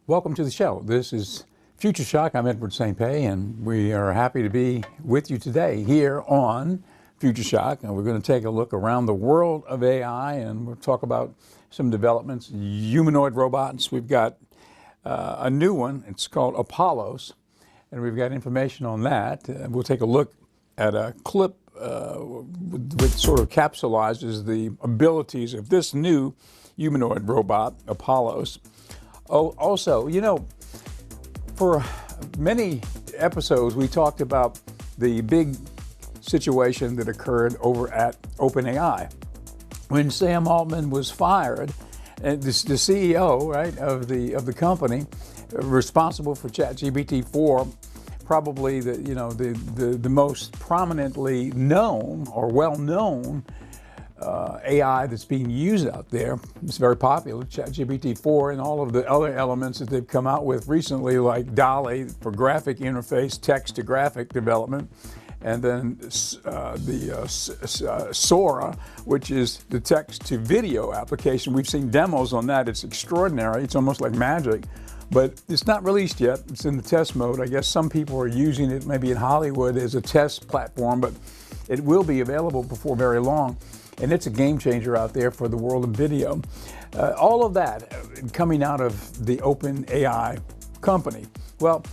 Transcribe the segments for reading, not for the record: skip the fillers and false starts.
Welcome to the show. This is Future Shock. I'm Edward St. Pé, and we are happy to be with you today here on Future Shock. And we're going to take a look around the world of AI, and we'll talk about some developments, humanoid robots. We've got a new one. It's called Apollos, and we've got information on that. We'll take a look at a clip which sort of capsulizes the abilities of this new humanoid robot, Apollos. Oh, also, you know, for many episodes, we talked about the big situation that occurred over at OpenAI when Sam Altman was fired, and the CEO, right, of the company responsible for ChatGPT-4, probably the most prominently known or well-known AI that's being used out there. It's very popular, ChatGPT-4, and all of the other elements that they've come out with recently, like DALL-E for graphic interface, text-to-graphic development, and then Sora, which is the text-to-video application. We've seen demos on that. It's extraordinary. It's almost like magic. But it's not released yet. It's in the test mode. I guess some people are using it maybe in Hollywood as a test platform, but it will be available before very long. And it's a game changer out there for the world of video. All of that coming out of the OpenAI company. Well,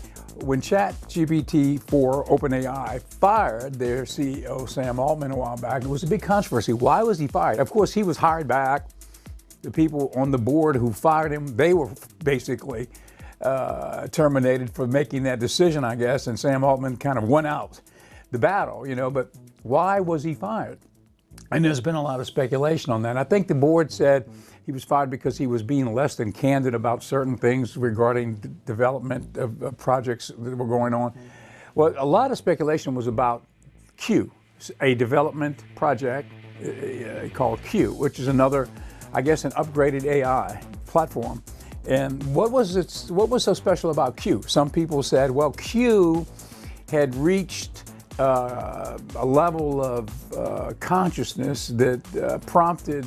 when ChatGPT-4 OpenAI fired their CEO, Sam Altman, a while back, it was a big controversy. Why was he fired? Of course, he was hired back. The people on the board who fired him, they were basically terminated for making that decision, I guess, and Sam Altman kind of won out the battle, you know, but why was he fired? And there's been a lot of speculation on that. I think the board said he was fired because he was being less than candid about certain things regarding the development of projects that were going on. Well, a lot of speculation was about Q, a development project called Q, which is another, I guess, an upgraded AI platform. And what was so special about Q? Some people said, well, Q had reached a level of consciousness that prompted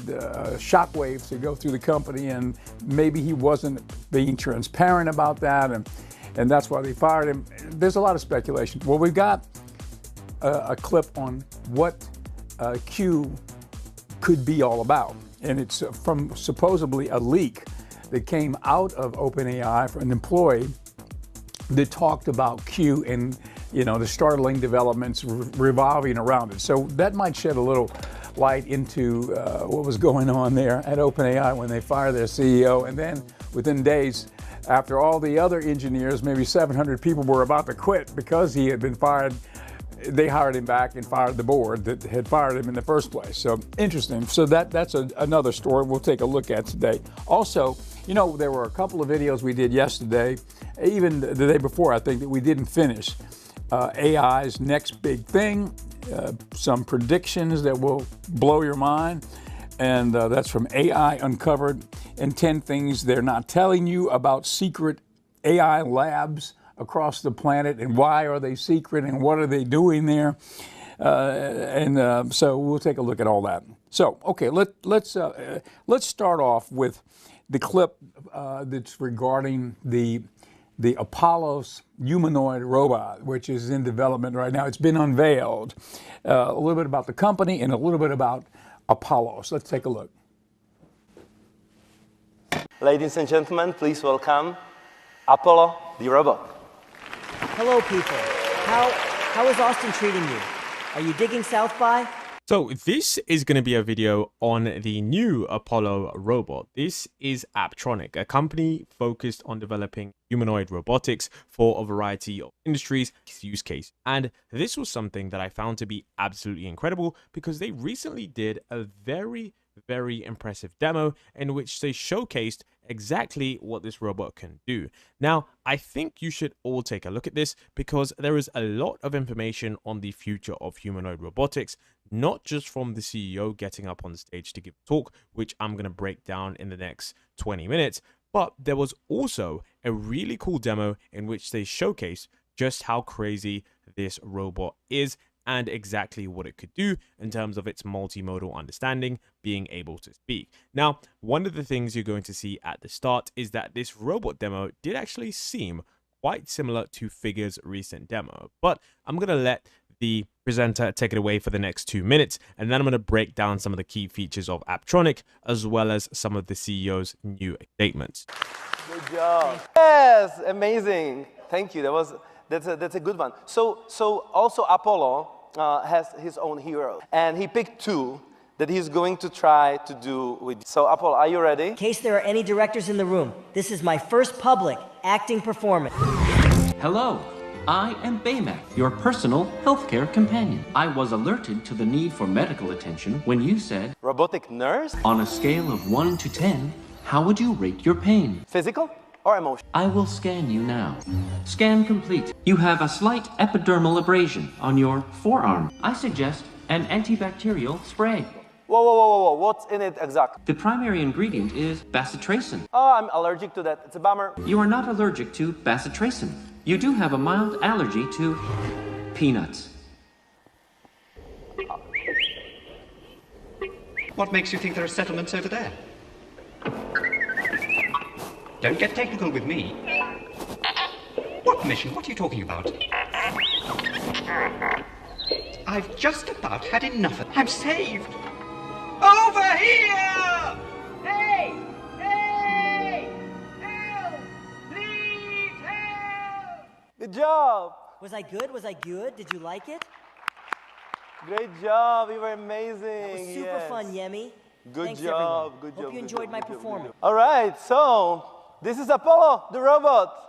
shockwaves to go through the company, and maybe he wasn't being transparent about that, and that's why they fired him. There's a lot of speculation. Well, we've got a clip on what Q could be all about, and it's from supposedly a leak that came out of OpenAI from an employee that talked about Q and, you know, the startling developments revolving around it. So that might shed a little light into what was going on there at OpenAI when they fired their CEO. And then within days, after all the other engineers, maybe 700 people were about to quit because he had been fired, they hired him back and fired the board that had fired him in the first place. So interesting. So that's another story we'll take a look at today. Also, you know, there were a couple of videos we did yesterday, even the day before, I think, that we didn't finish. AI's next big thing, some predictions that will blow your mind, and that's from AI Uncovered, and 10 things they're not telling you about secret AI labs across the planet, and why are they secret, and what are they doing there, so we'll take a look at all that. So, okay, let's start off with the clip that's regarding the Apollos humanoid robot, which is in development right now. It's been unveiled. A little bit about the company and a little bit about Apollos. Let's take a look. Ladies and gentlemen, please welcome Apollo, the robot. Hello, people. How is Austin treating you? Are you digging South by? So this is going to be a video on the new Apollo robot. This is Apptronik, a company focused on developing humanoid robotics for a variety of industries, use case. And this was something that I found to be absolutely incredible because they recently did a very impressive demo in which they showcased exactly what this robot can do. Now, I think you should all take a look at this because there is a lot of information on the future of humanoid robotics, not just from the CEO getting up on the stage to give a talk, which I'm going to break down in the next 20 minutes, but there was also a really cool demo in which they showcased just how crazy this robot is and exactly what it could do in terms of its multimodal understanding, being able to speak. Now, one of the things you're going to see at the start is that this robot demo did actually seem quite similar to Figure's recent demo, but I'm going to let the presenter take it away for the next 2 minutes, and then I'm going to break down some of the key features of Apptronik as well as some of the CEO's new statements. Good job. Yes, amazing. Thank you. That's a good one. So also Apollo has his own hero, and he picked two that he's going to try to do with. So Apollo, are you ready? In case there are any directors in the room, this is my first public acting performance. Hello, I am Baymax, your personal healthcare companion. I was alerted to the need for medical attention when you said, Robotic nurse? on a scale of 1 to 10, how would you rate your pain? Physical or emotional? I will scan you now. Scan complete. You have a slight epidermal abrasion on your forearm. I suggest an antibacterial spray. Whoa. What's in it exactly? The primary ingredient is bacitracin. Oh, I'm allergic to that. It's a bummer. You are not allergic to bacitracin. You do have a mild allergy to peanuts. What makes you think there are settlements over there? Don't get technical with me. What mission? What are you talking about? I've just about had enough of it. I'm saved! Over here! Hey! Hey! Help! Please help! Good job. Was I good? Was I good? Did you like it? Great job. You were amazing. It was super fun, Yemi. Good Thanks, job. everyone. Good Hope job. you good enjoyed job, my good job, good performance. job. All right. So this is Apollo, the robot.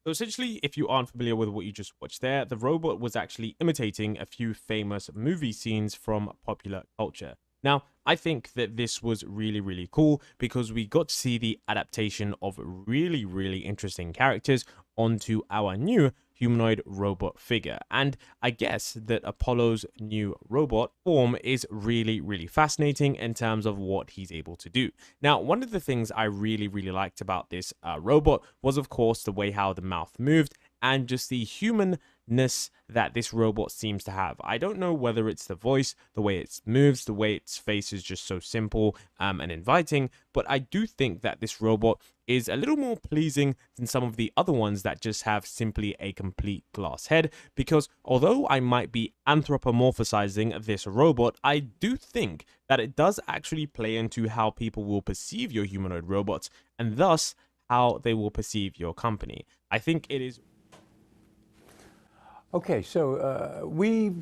So essentially, if you aren't familiar with what you just watched there, the robot was actually imitating a few famous movie scenes from popular culture. Now, I think that this was really, really cool because we got to see the adaptation of really, really interesting characters onto our new humanoid robot figure. And I guess that Apollo's new robot form is really, really fascinating in terms of what he's able to do. Now, one of the things I really, really liked about this robot was, of course, the way how the mouth moved and just the humanness that this robot seems to have. I don't know whether it's the voice, the way it moves, the way its face is just so simple and inviting, but I do think that this robot is a little more pleasing than some of the other ones that just have simply a complete glass head, because although I might be anthropomorphizing this robot, I do think that it does actually play into how people will perceive your humanoid robots and thus how they will perceive your company. I think it is. Okay, so we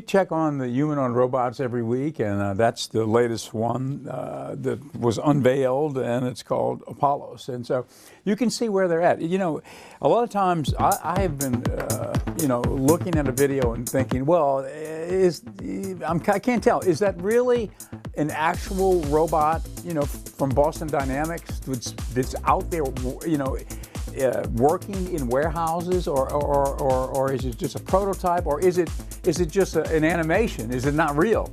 check on the humanoid robots every week, and that's the latest one that was unveiled, and it's called Apollos. And so you can see where they're at. You know, a lot of times I have been, looking at a video and thinking, well, I can't tell. Is that really an actual robot, from Boston Dynamics that's out there, working in warehouses, or is it just a prototype, or is it just an animation? Is it not real?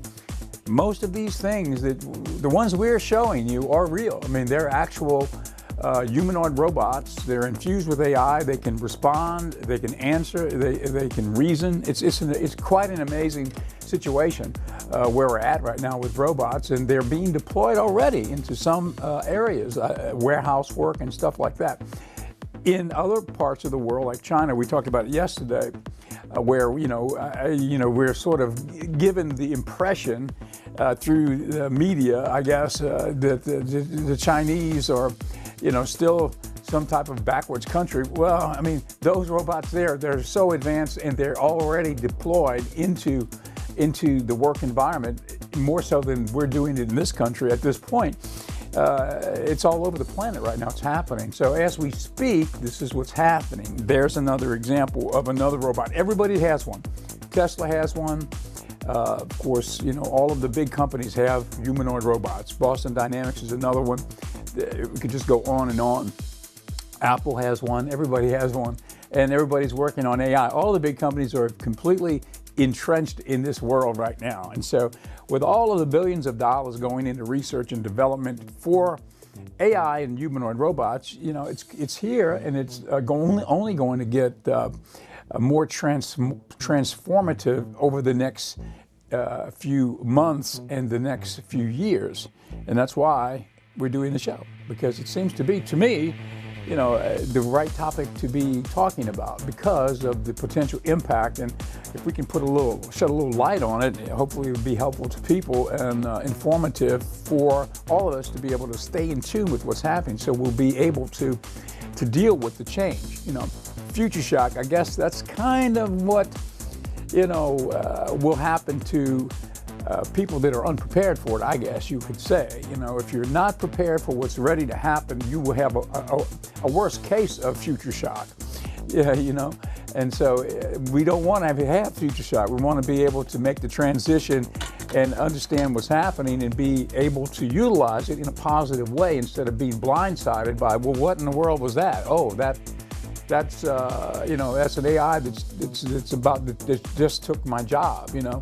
Most of these things, the ones we're showing you, are real. I mean, they're actual humanoid robots. They're infused with AI. They can respond. They can answer. They can reason. It's quite an amazing situation where we're at right now with robots, and they're being deployed already into some areas, warehouse work and stuff like that. In other parts of the world, like China, we talked about it yesterday, where we're sort of given the impression through the media, I guess, that the Chinese are, still some type of backwards country. Well, I mean, those robots they're so advanced, and they're already deployed into the work environment, more so than we're doing it in this country at this point. It's all over the planet right now. It's happening. So as we speak, this is what's happening. There's another example of another robot. Everybody has one. Tesla has one. Of course, all of the big companies have humanoid robots. Boston Dynamics is another one. We could just go on and on. Apple has one. Everybody has one. And everybody's working on AI. All the big companies are completely entrenched in this world right now. And so with all of the billions of dollars going into research and development for AI and humanoid robots, you know, it's here, and it's only going to get more transformative over the next few months and the next few years. And that's why we're doing the show, because it seems to be, to me, you know, the right topic to be talking about because of the potential impact. And if we can shed a little light on it, hopefully it will be helpful to people and informative for all of us to be able to stay in tune with what's happening, so we'll be able to deal with the change. You know, future shock, I guess that's kind of what, you know, will happen to people that are unprepared for it, I guess you could say. You know, if you're not prepared for what's ready to happen, you will have a worse case of future shock. Yeah, you know, and so we don't want to have future shock. We want to be able to make the transition and understand what's happening and be able to utilize it in a positive way instead of being blindsided by, well, what in the world was that? Oh, that's you know, that's an AI that just took my job, you know.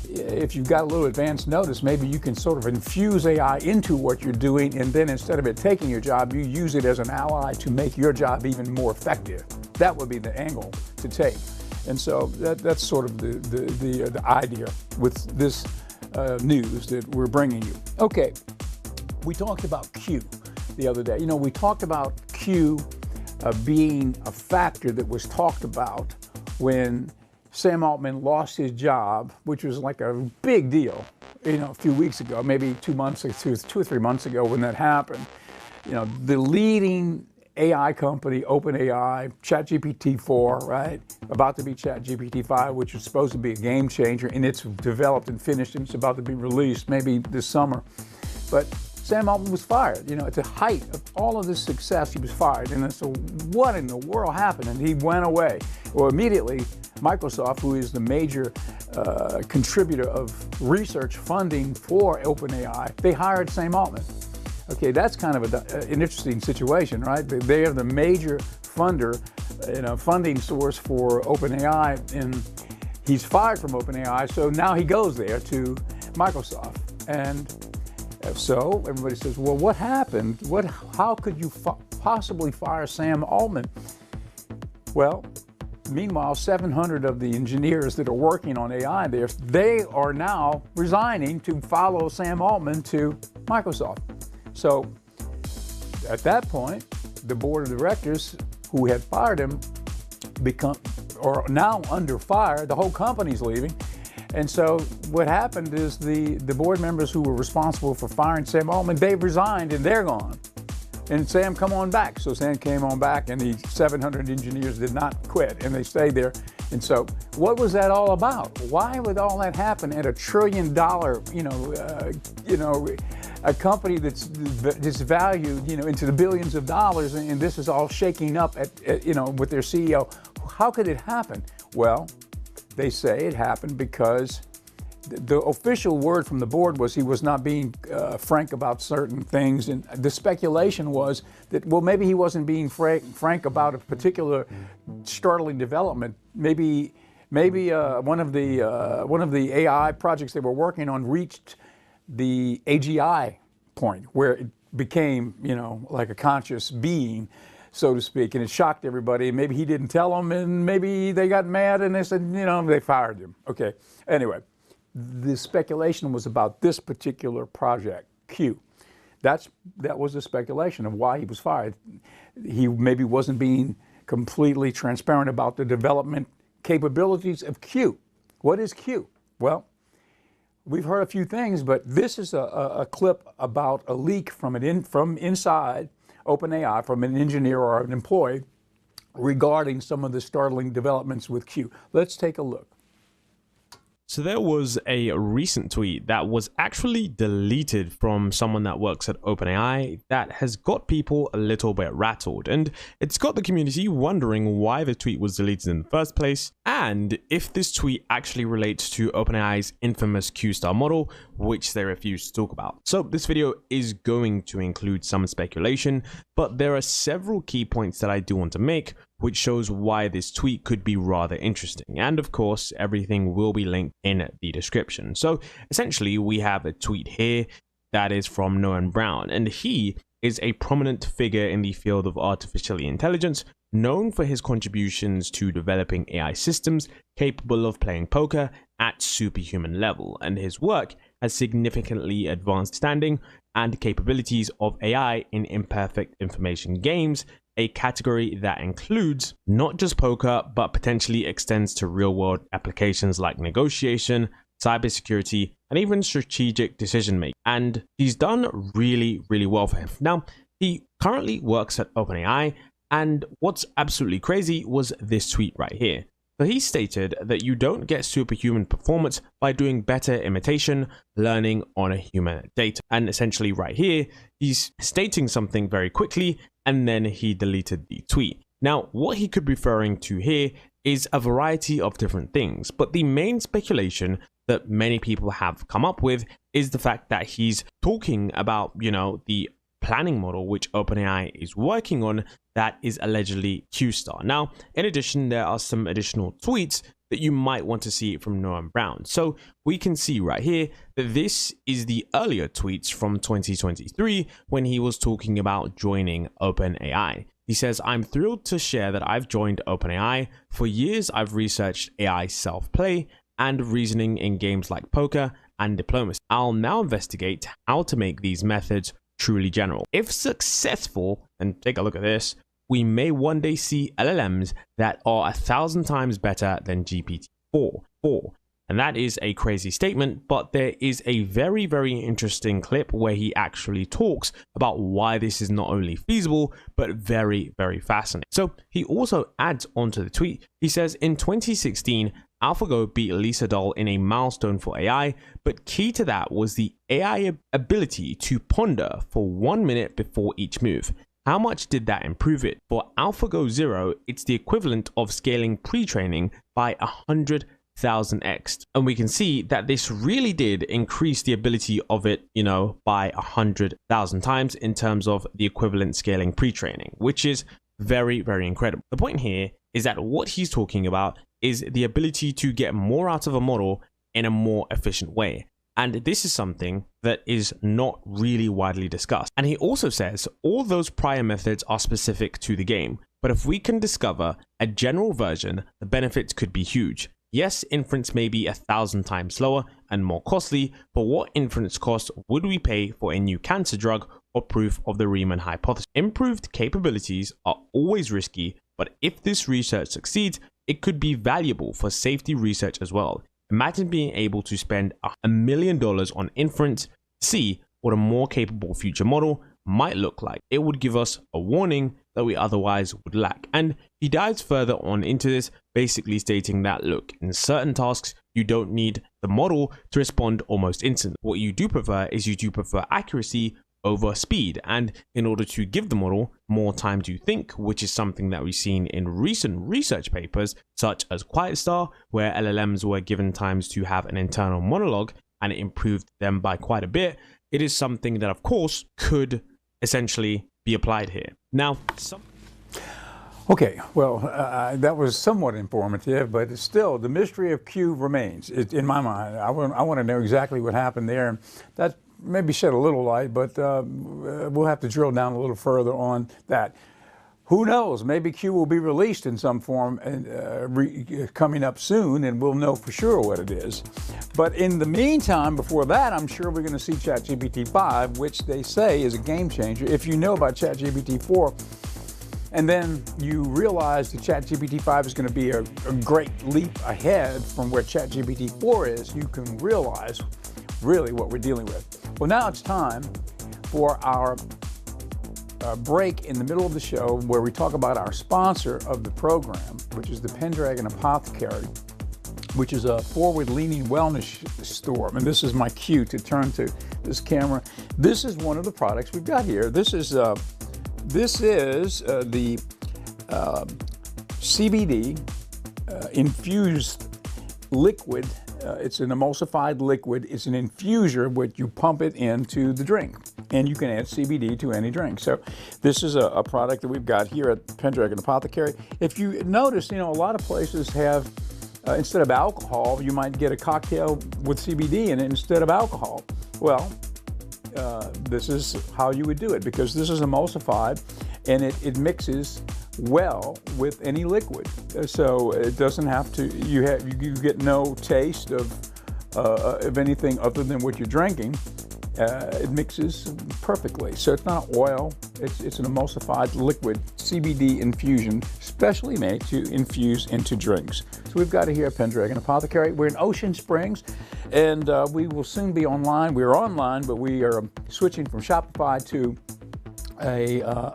If you've got a little advance notice, maybe you can sort of infuse AI into what you're doing, and then instead of it taking your job, you use it as an ally to make your job even more effective. That would be the angle to take. And so that's sort of the idea with this news that we're bringing you. Okay, we talked about Q the other day. You know, we talked about Q being a factor that was talked about when Sam Altman lost his job, which was like a big deal, you know, a few weeks ago, maybe 2 or 3 months ago when that happened. You know, the leading AI company, OpenAI, ChatGPT-4, right? About to be ChatGPT-5, which is supposed to be a game changer, and it's developed and finished, and it's about to be released maybe this summer. But Sam Altman was fired. You know, at the height of all of this success, he was fired. And so what in the world happened? And he went away. Well, immediately, Microsoft, who is the major contributor of research funding for OpenAI, they hired Sam Altman. Okay, that's kind of an interesting situation, right? They are the major funder, you know, funding source for OpenAI, and he's fired from OpenAI, so now he goes there to Microsoft. And so everybody says, well, what happened? How could you possibly fire Sam Altman? Well, meanwhile, 700 of the engineers that are working on AI there, they are now resigning to follow Sam Altman to Microsoft. So at that point, the board of directors who had fired him are now under fire. The whole company's leaving. And so what happened is the board members who were responsible for firing Sam Altman, they've resigned and they're gone. And Sam, come on back. So Sam came on back, and the 700 engineers did not quit, and they stayed there. And so what was that all about? Why would all that happen at $1 trillion, a company that's valued, you know, into the billions of dollars, and this is all shaking up at you know, with their CEO? How could it happen? Well, they say it happened because the official word from the board was he was not being frank about certain things, and the speculation was that, well, maybe he wasn't being frank about a particular startling development. Maybe one of the AI projects they were working on reached the AGI point where it became, you know, like a conscious being, so to speak, and it shocked everybody. Maybe he didn't tell them, and maybe they got mad and they said, you know, they fired him. Okay, anyway. The speculation was about this particular project, Q. That was the speculation of why he was fired. He maybe wasn't being completely transparent about the development capabilities of Q. What is Q? Well, we've heard a few things, but this is a clip about a leak from inside OpenAI, from an engineer or an employee, regarding some of the startling developments with Q. Let's take a look. So there was a recent tweet that was actually deleted from someone that works at OpenAI that has got people a little bit rattled, and it's got the community wondering why the tweet was deleted in the first place, and if this tweet actually relates to OpenAI's infamous Q-star model, which they refuse to talk about. So this video is going to include some speculation, but there are several key points that I do want to make, which shows why this tweet could be rather interesting. And of course, everything will be linked in the description. So essentially, we have a tweet here that is from Noam Brown, and he is a prominent figure in the field of artificial intelligence, known for his contributions to developing AI systems capable of playing poker at superhuman level, and his work has significantly advanced understanding and capabilities of AI in imperfect information games, a category that includes not just poker, but potentially extends to real-world applications like negotiation, cybersecurity, and even strategic decision making. And he's done really, really well for him. Now, he currently works at OpenAI, and what's absolutely crazy was this tweet right here. So he stated that you don't get superhuman performance by doing better imitation, learning on a human data. And essentially right here, he's stating something very quickly, and then he deleted the tweet. Now, what he could be referring to here is a variety of different things, but the main speculation that many people have come up with is the fact that he's talking about, the planning model which OpenAI is working on that is allegedly QStar. Now, in addition, there are some additional tweets that you might want to see from Noam Brown. So we can see right here that this is the earlier tweets from 2023 when he was talking about joining OpenAI. He says, "I'm thrilled to share that I've joined OpenAI. For years, I've researched AI self-play and reasoning in games like poker and diplomacy. I'll now investigate how to make these methods truly general. If successful," and take a look at this, "we may one day see LLMs that are 1,000 times better than GPT-4. And that is a crazy statement, but there is a very, very interesting clip where he actually talks about why this is not only feasible, but very, very fascinating. So he also adds onto the tweet, he says, "In 2016, AlphaGo beat Lisa Doll in a milestone for AI, but key to that was the AI ability to ponder for 1 minute before each move. How much did that improve it? For AlphaGo Zero, it's the equivalent of scaling pre-training by 100,000x. And we can see that this really did increase the ability of it, by 100,000 times in terms of the equivalent scaling pre-training, which is very, very incredible. The point here is that what he's talking about is the ability to get more out of a model in a more efficient way. And this is something that is not really widely discussed. And he also says all those prior methods are specific to the game, but if we can discover a general version, the benefits could be huge. Yes, inference may be 1,000 times slower and more costly, but what inference cost would we pay for a new cancer drug or proof of the Riemann hypothesis? Improved capabilities are always risky, but if this research succeeds, it could be valuable for safety research as well. Imagine being able to spend $1 million on inference to see what a more capable future model might look like. It would give us a warning that we otherwise would lack." And he dives further on into this, basically stating that, look, in certain tasks, you don't need the model to respond almost instantly. What you do prefer is you do prefer accuracy over speed, and in order to give the model more time to think, which is something that we've seen in recent research papers such as QuietStar, where LLMs were given times to have an internal monologue and it improved them by quite a bit, it is something that of course could essentially be applied here. Now, Okay, well, that was somewhat informative, but it's still, the mystery of Q remains in my mind. I want to know exactly what happened there. That maybe shed a little light, but we'll have to drill down a little further on that. Who knows? Maybe Q will be released in some form coming up soon, and we'll know for sure what it is. But in the meantime, before that, I'm sure we're going to see ChatGPT 5, which they say is a game changer. If you know about ChatGPT 4, and then you realize that ChatGPT 5 is going to be a great leap ahead from where ChatGPT 4 is, you can realize really what we're dealing with. Well, now it's time for our break in the middle of the show where we talk about our sponsor of the program, which is the Pendragon Apothecary, which is a forward-leaning wellness store. And this is my cue to turn to this camera. This is one of the products we've got here. This is the CBD infused liquid. It's an emulsified liquid. It's an infuser, but you pump it into the drink, and you can add CBD to any drink. So this is a product that we've got here at Pendragon Apothecary. If you notice, a lot of places have, instead of alcohol, you might get a cocktail with CBD in it instead of alcohol. Well, this is how you would do it, because this is emulsified and it mixes well with any liquid. So it doesn't have to, you get no taste of anything other than what you're drinking. It mixes perfectly. So it's not oil, it's an emulsified liquid CBD infusion, specially made to infuse into drinks. So we've got it here at Pendragon Apothecary. We're in Ocean Springs, and we will soon be online. We're online, but we are switching from Shopify to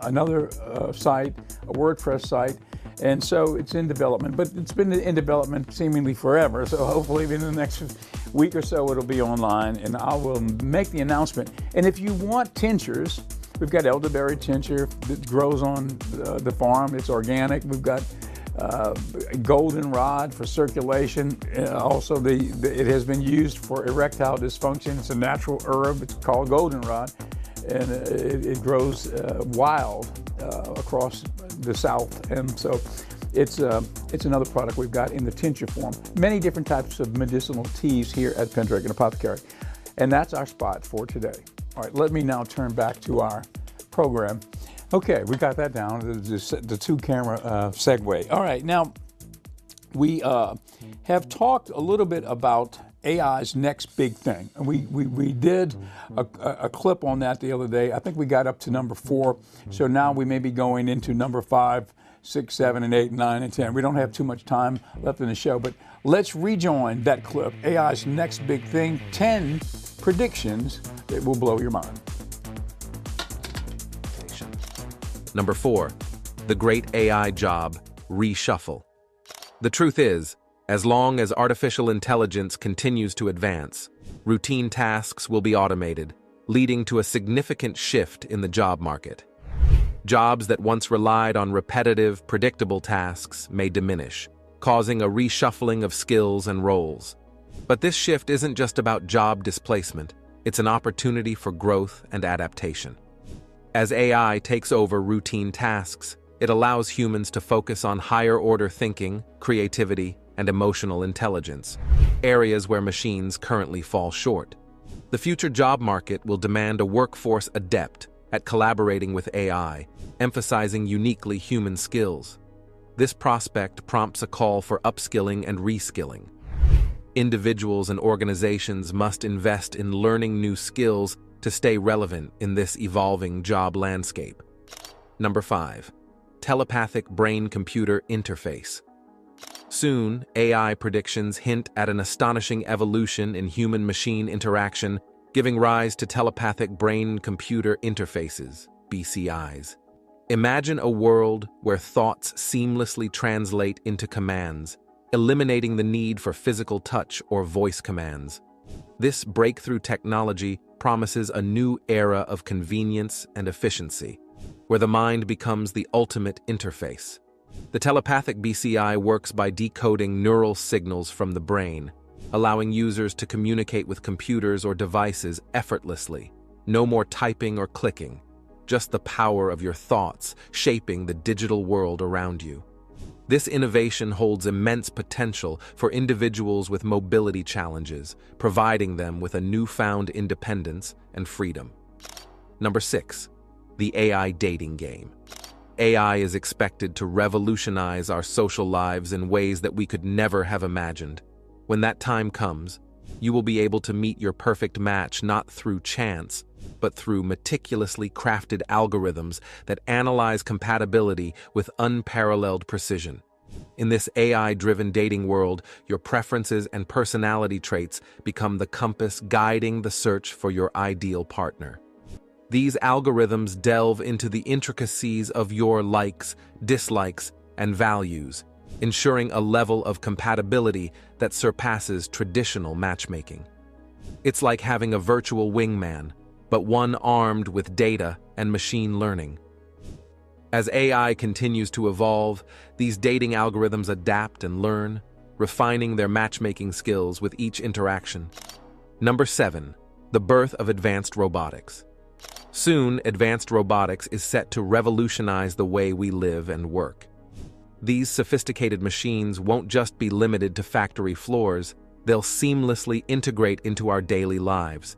another site, a WordPress site. And so it's in development, but it's been in development seemingly forever. So hopefully in the next week or so it'll be online, and I will make the announcement. And if you want tinctures, we've got elderberry tincture that grows on the farm. It's organic. We've got goldenrod for circulation. Also, it has been used for erectile dysfunction. It's a natural herb. It's called goldenrod, and it grows wild across the South. And so it's another product we've got in the tincture form. Many different types of medicinal teas here at Pendragon Apothecary. And that's our spot for today. All right, let me now turn back to our program. Okay, we got that down, the two-camera segue. All right, now we have talked a little bit about AI's next big thing. And we did a clip on that the other day. I think we got up to number 4. So now we may be going into number 5, 6, 7, and 8, 9, and 10. We don't have too much time left in the show, but let's rejoin that clip. AI's next big thing, 10 predictions that will blow your mind. Number 4, the great AI job reshuffle. The truth is, as long as artificial intelligence continues to advance, routine tasks will be automated, leading to a significant shift in the job market. Jobs that once relied on repetitive, predictable tasks may diminish, causing a reshuffling of skills and roles. But this shift isn't just about job displacement, it's an opportunity for growth and adaptation. As AI takes over routine tasks, it allows humans to focus on higher-order thinking, creativity, and emotional intelligence, areas where machines currently fall short. The future job market will demand a workforce adept at collaborating with AI, emphasizing uniquely human skills. This prospect prompts a call for upskilling and reskilling. Individuals and organizations must invest in learning new skills to stay relevant in this evolving job landscape. Number 5, telepathic brain-computer interface. Soon, AI predictions hint at an astonishing evolution in human-machine interaction, giving rise to telepathic brain-computer interfaces, BCIs. Imagine a world where thoughts seamlessly translate into commands, eliminating the need for physical touch or voice commands. This breakthrough technology promises a new era of convenience and efficiency, where the mind becomes the ultimate interface. The telepathic BCI works by decoding neural signals from the brain, allowing users to communicate with computers or devices effortlessly. No more typing or clicking, just the power of your thoughts shaping the digital world around you. This innovation holds immense potential for individuals with mobility challenges, providing them with a newfound independence and freedom. Number 6, the AI dating game. AI is expected to revolutionize our social lives in ways that we could never have imagined. When that time comes, you will be able to meet your perfect match not through chance, but through meticulously crafted algorithms that analyze compatibility with unparalleled precision. In this AI-driven dating world, your preferences and personality traits become the compass guiding the search for your ideal partner. These algorithms delve into the intricacies of your likes, dislikes, and values, ensuring a level of compatibility that surpasses traditional matchmaking. It's like having a virtual wingman, but one armed with data and machine learning. As AI continues to evolve, these dating algorithms adapt and learn, refining their matchmaking skills with each interaction. Number 7, the birth of advanced robotics. Soon, advanced robotics is set to revolutionize the way we live and work. These sophisticated machines won't just be limited to factory floors, they'll seamlessly integrate into our daily lives.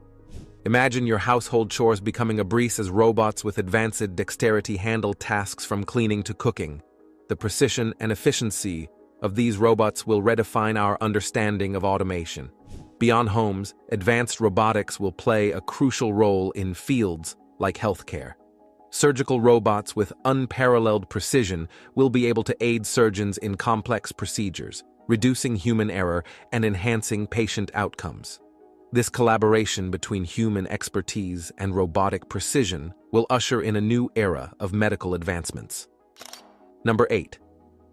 Imagine your household chores becoming a breeze as robots with advanced dexterity handle tasks from cleaning to cooking. The precision and efficiency of these robots will redefine our understanding of automation. Beyond homes, advanced robotics will play a crucial role in fields like healthcare. Surgical robots with unparalleled precision will be able to aid surgeons in complex procedures, reducing human error and enhancing patient outcomes. This collaboration between human expertise and robotic precision will usher in a new era of medical advancements. Number 8.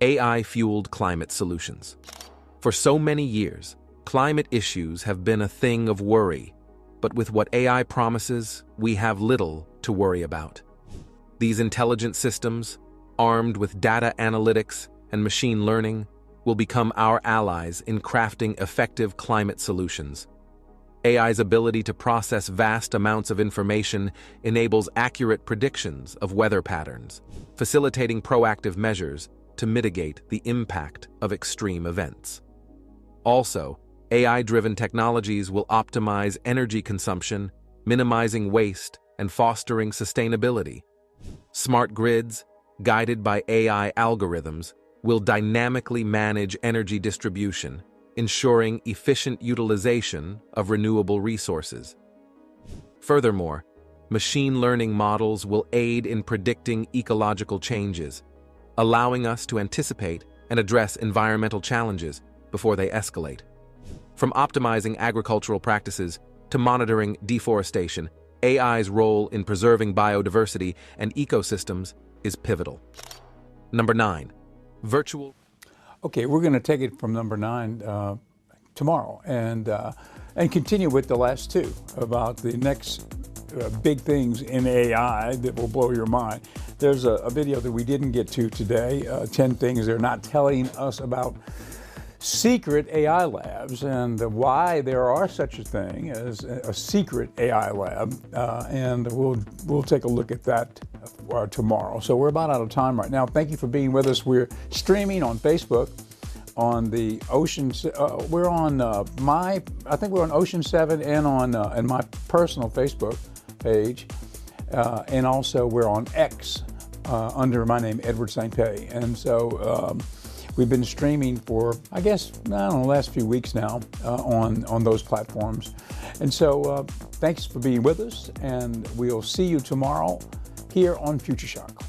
AI-fueled climate solutions. For so many years, climate issues have been a thing of worry, but with what AI promises, we have little to worry about. These intelligent systems, armed with data analytics and machine learning, will become our allies in crafting effective climate solutions. AI's ability to process vast amounts of information enables accurate predictions of weather patterns, facilitating proactive measures to mitigate the impact of extreme events. Also, AI-driven technologies will optimize energy consumption, minimizing waste and fostering sustainability. Smart grids, guided by AI algorithms, will dynamically manage energy distribution, ensuring efficient utilization of renewable resources. Furthermore, machine learning models will aid in predicting ecological changes, allowing us to anticipate and address environmental challenges before they escalate. From optimizing agricultural practices to monitoring deforestation, AI's role in preserving biodiversity and ecosystems is pivotal. Number 9. Virtual. Okay, we're going to take it from number 9 tomorrow and continue with the last 2 about the next big things in AI that will blow your mind. There's a video that we didn't get to today, 10 things they're not telling us about secret AI labs and why there are such a thing as a secret AI lab, and we'll take a look at that tomorrow. So we're about out of time right now. Thank you for being with us. We're streaming on Facebook, on the Ocean. We're on I think we're on Ocean 7 and on and my personal Facebook page, and also we're on X under my name, Edward St. Petty, and so. We've been streaming for, I guess, I don't know, the last few weeks now on those platforms. And so thanks for being with us, and we'll see you tomorrow here on Future Shock.